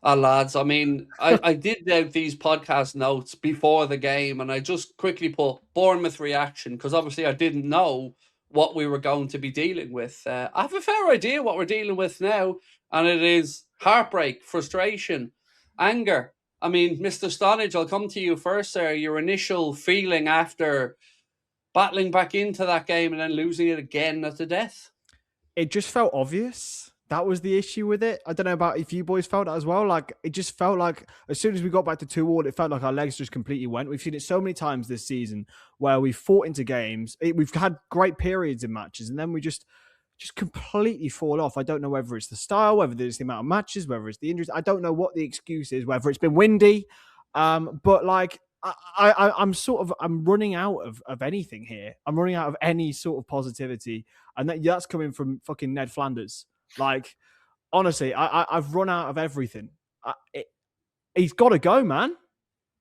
Lads, I mean, I did out these podcast notes before the game, and I just quickly put Bournemouth reaction because obviously I didn't know what we were going to be dealing with. I have a fair idea what we're dealing with now, and it is heartbreak, frustration, anger. I mean, Mr. Stonage, I'll come to you first, sir. Your initial feeling after battling back into that game and then losing it again at the death. It just felt obvious. That was the issue with it. I don't know about if you boys felt that as well. Like, it just felt like as soon as we got back to 2-2, it felt like our legs just completely went. We've seen it so many times this season where we've fought into games. We've had great periods in matches, and then we just completely fall off. I don't know whether it's the style, whether it's the amount of matches, whether it's the injuries. I don't know what the excuse is, whether it's been windy. But like, I'm running out of anything here. I'm running out of any sort of positivity, and that's coming from fucking Ned Flanders. Like, honestly, I've run out of everything. He's got to go, man.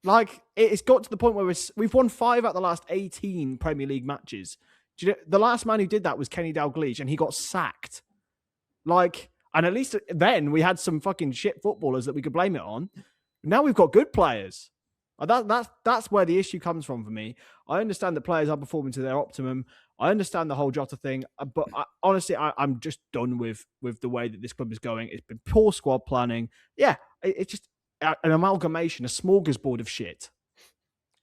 Like, it's got to the point where we've won 5 out of the last 18 Premier League matches. Do you know, the last man who did that was Kenny Dalglish, and he got sacked. Like, and at least then we had some fucking shit footballers that we could blame it on. Now we've got good players. That's where the issue comes from for me. I understand that players are performing to their optimum. I understand the whole Jota thing, but honestly, I'm just done with the way that this club is going. It's been poor squad planning. Yeah, it's just an amalgamation, a smorgasbord of shit.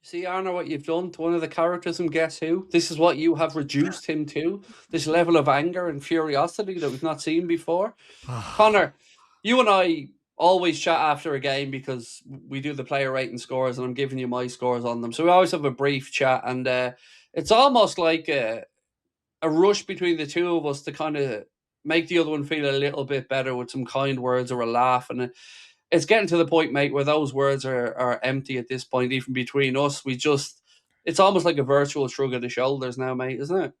See, Arno, what you've done to one of the characters in Guess Who? This is what you have reduced him to. This level of anger and curiosity that we've not seen before. Connor, you and I always chat after a game because we do the player rating scores and I'm giving you my scores on them. So we always have a brief chat, and it's almost like a rush between the two of us to kind of make the other one feel a little bit better with some kind words or a laugh. And it's getting to the point, mate, where those words are empty at this point, even between us. It's almost like a virtual shrug of the shoulders now, mate, isn't it?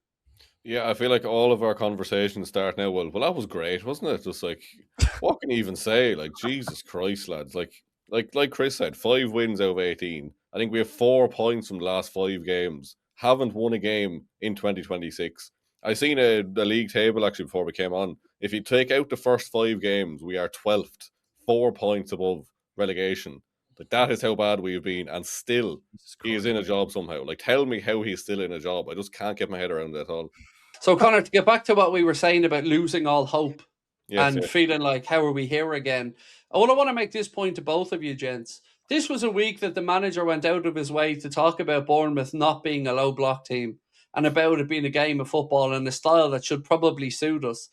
Yeah, I feel like all of our conversations start now. Well, that was great, wasn't it? Just like, what can you even say? Like, Jesus Christ, lads! Like Chris said, 5 wins out of 18. I think we have 4 points from the last 5 games. Haven't won a game in 2026. I seen a league table actually before we came on. If you take out the first 5 games, we are 12th, 4 points above relegation. Like, that is how bad we've been, and still he is in a job somehow. Like, tell me how he's still in a job. I just can't get my head around it at all. So, Connor, to get back to what we were saying about losing all hope Yes, and yes. feeling like, how are we here again? I want to make this point to both of you, gents. This was a week that the manager went out of his way to talk about Bournemouth not being a low block team and about it being a game of football and a style that should probably suit us.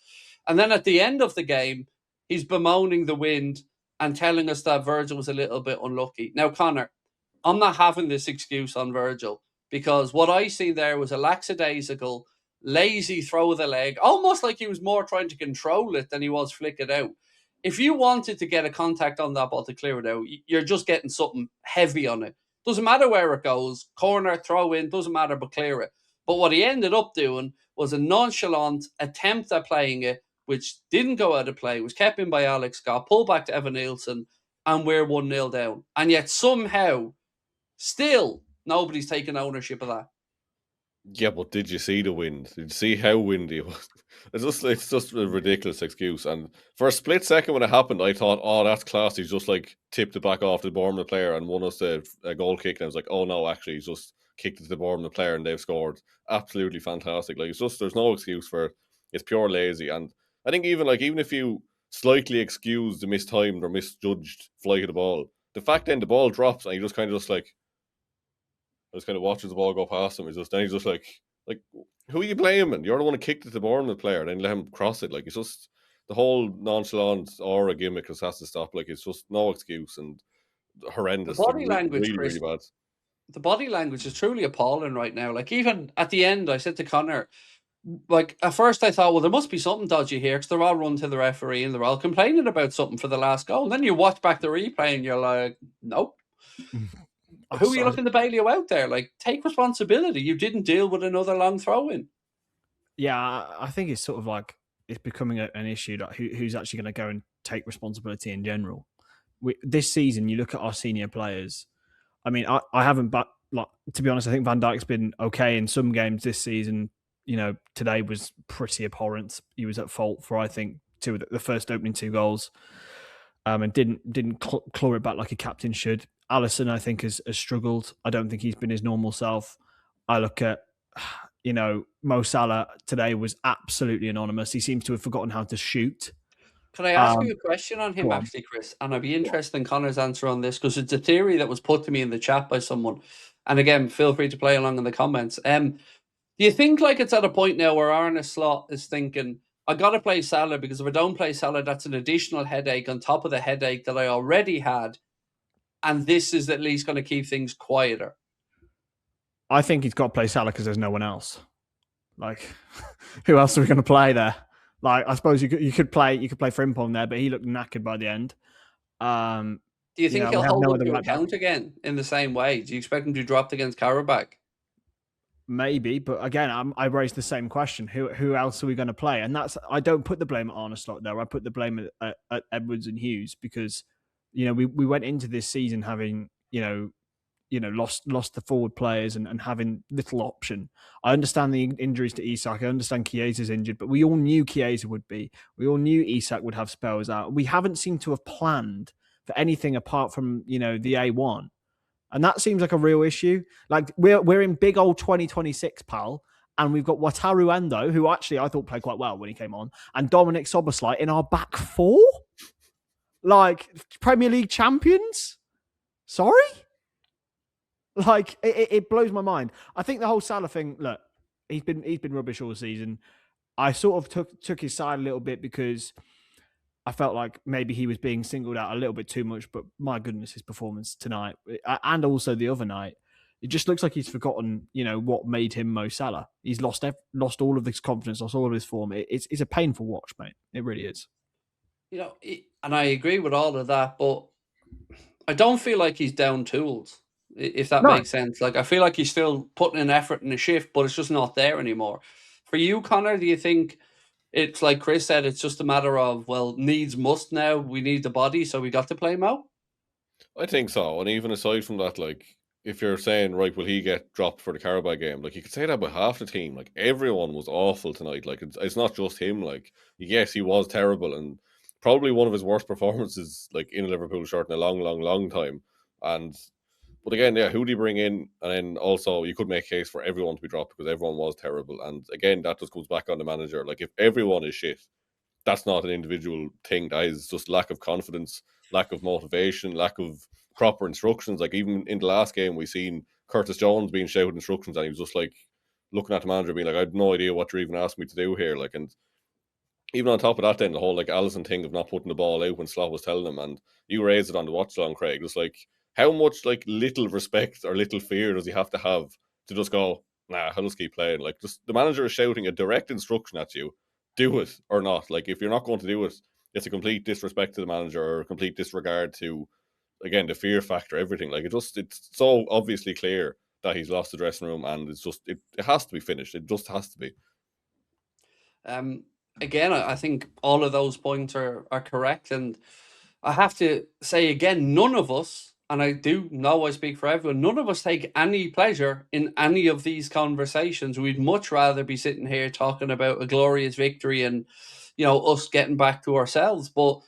And then at the end of the game, he's bemoaning the wind and telling us that Virgil was a little bit unlucky. Now, Connor, I'm not having this excuse on Virgil because what I see there was a lackadaisical, lazy throw of the leg, almost like he was more trying to control it than he was flick it out. If you wanted to get a contact on that ball to clear it out, you're just getting something heavy on it. Doesn't matter where it goes, corner, throw in, doesn't matter, but clear it. But what he ended up doing was a nonchalant attempt at playing it, which didn't go out of play, was kept in by Alex Scott, pulled back to Evan Nielsen, and we're 1-0 down. And yet somehow, still, nobody's taking ownership of that. Yeah, but did you see the wind? Did you see how windy it was? It's just a ridiculous excuse. And for a split second when it happened, I thought, oh, that's class. He's just like tipped it back off the Bournemouth player and won us a goal kick. And I was like, oh no, actually, he's just kicked it to the Bournemouth player and they've scored. Absolutely fantastic. Like, it's just, there's no excuse for it. It's pure lazy. And I think even if you slightly excuse the mistimed or misjudged flight of the ball, the fact then the ball drops and you just kind of watches the ball go past him. He's just like, who are you blaming? You're the one who kicked it to the Bournemouth player and then let him cross it. Like, it's just the whole nonchalant aura gimmick just has to stop. Like, it's just no excuse and The horrendous. Like, body language, really, Chris, really bad. the body language is truly appalling right now. Like, even at the end, I said to Connor, like, at first I thought, well, there must be something dodgy here because they're all run to the referee and they're all complaining about something for the last goal. And then you watch back the replay and you're like, nope. Who are you looking to bail you out there? Like, take responsibility. You didn't deal with another long throw in. Yeah, I think it's sort of like it's becoming an issue that who's actually going to go and take responsibility in general. This season, you look at our senior players. I mean, I haven't, but like, to be honest, I think Van Dijk's been okay in some games this season. You know, today was pretty abhorrent. He was at fault for, I think, the first opening 2 goals. and didn't claw it back like a captain should. Alisson, I think, has struggled. I don't think he's been his normal self. I look at, Mo Salah today was absolutely anonymous. He seems to have forgotten how to shoot. Can I ask you a question on him, Go on. actually, Chris? And I'd be interested in Connor's answer on this because it's a theory that was put to me in the chat by someone. And again, feel free to play along in the comments. Do you think like it's at a point now where Arne Slot is thinking, I got to play Salah because if I don't play Salah, that's an additional headache on top of the headache that I already had. And this is at least going to keep things quieter. I think he's got to play Salah because there's no one else. Like, who else are we going to play there? Like, I suppose you could play Frimpong there, but he looked knackered by the end. Do you think he'll hold up to account again in the same way? Do you expect him to drop against Karabakh? Maybe, but again, I raised the same question: who else are we going to play? And I don't put the blame at Arne Slot there. I put the blame at Edwards and Hughes because we went into this season having lost the forward players and having little option. I understand the injuries to Isak. I understand Chiesa's injured, but we all knew Chiesa would be. We all knew Isak would have spells out. We haven't seemed to have planned for anything apart from the A1. And that seems like a real issue. Like we're in big old 2026, pal, and we've got Wataru Endo, who actually I thought played quite well when he came on, and Dominic Szoboszlai in our back four, like Premier League champions. Sorry, like it blows my mind. I think the whole Salah thing. Look, he's been rubbish all season. I sort of took his side a little bit because I felt like maybe he was being singled out a little bit too much, but my goodness, his performance tonight and also the other night, it just looks like he's forgotten, what made him Mo Salah. He's lost all of his confidence, lost all of his form. It's a painful watch, mate. It really is. And I agree with all of that, but I don't feel like he's down tools, if that makes sense. Like, I feel like he's still putting an effort in a shift, but it's just not there anymore. For you, Connor, do you think it's like Chris said, it's just a matter of, well, needs must now. We need the body, so we got to play Mo? I think so. And even aside from that, like, if you're saying, right, will he get dropped for the Carabao game? Like, you could say that about half the team. Like, everyone was awful tonight. Like, it's not just him. Like, yes, he was terrible and probably one of his worst performances, like, in a Liverpool shirt in a long, long, long time. But again, yeah, who do you bring in? And then also, you could make a case for everyone to be dropped because everyone was terrible. And again, that just comes back on the manager. Like, if everyone is shit, that's not an individual thing. That is just lack of confidence, lack of motivation, lack of proper instructions. Like, even in the last game, we seen Curtis Jones being shouted instructions, and he was just like looking at the manager, being like, "I had no idea what you're even asking me to do here." Like, and even on top of that, then the whole like Alisson thing of not putting the ball out when Slot was telling him, and you raised it on the watch along, Craig. It's like, how much like little respect or little fear does he have to just go, nah, I'll just keep playing? Like, just the manager is shouting a direct instruction at you, do it or not. Like, if you're not going to do it, it's a complete disrespect to the manager or a complete disregard to, again, the fear factor, everything. Like, it's so obviously clear that he's lost the dressing room, and it's just it has to be finished. It just has to be. Again, I think all of those points are correct, and I have to say again, none of us, and I do know I speak for everyone, none of us take any pleasure in any of these conversations. We'd much rather be sitting here talking about a glorious victory and us getting back to ourselves. But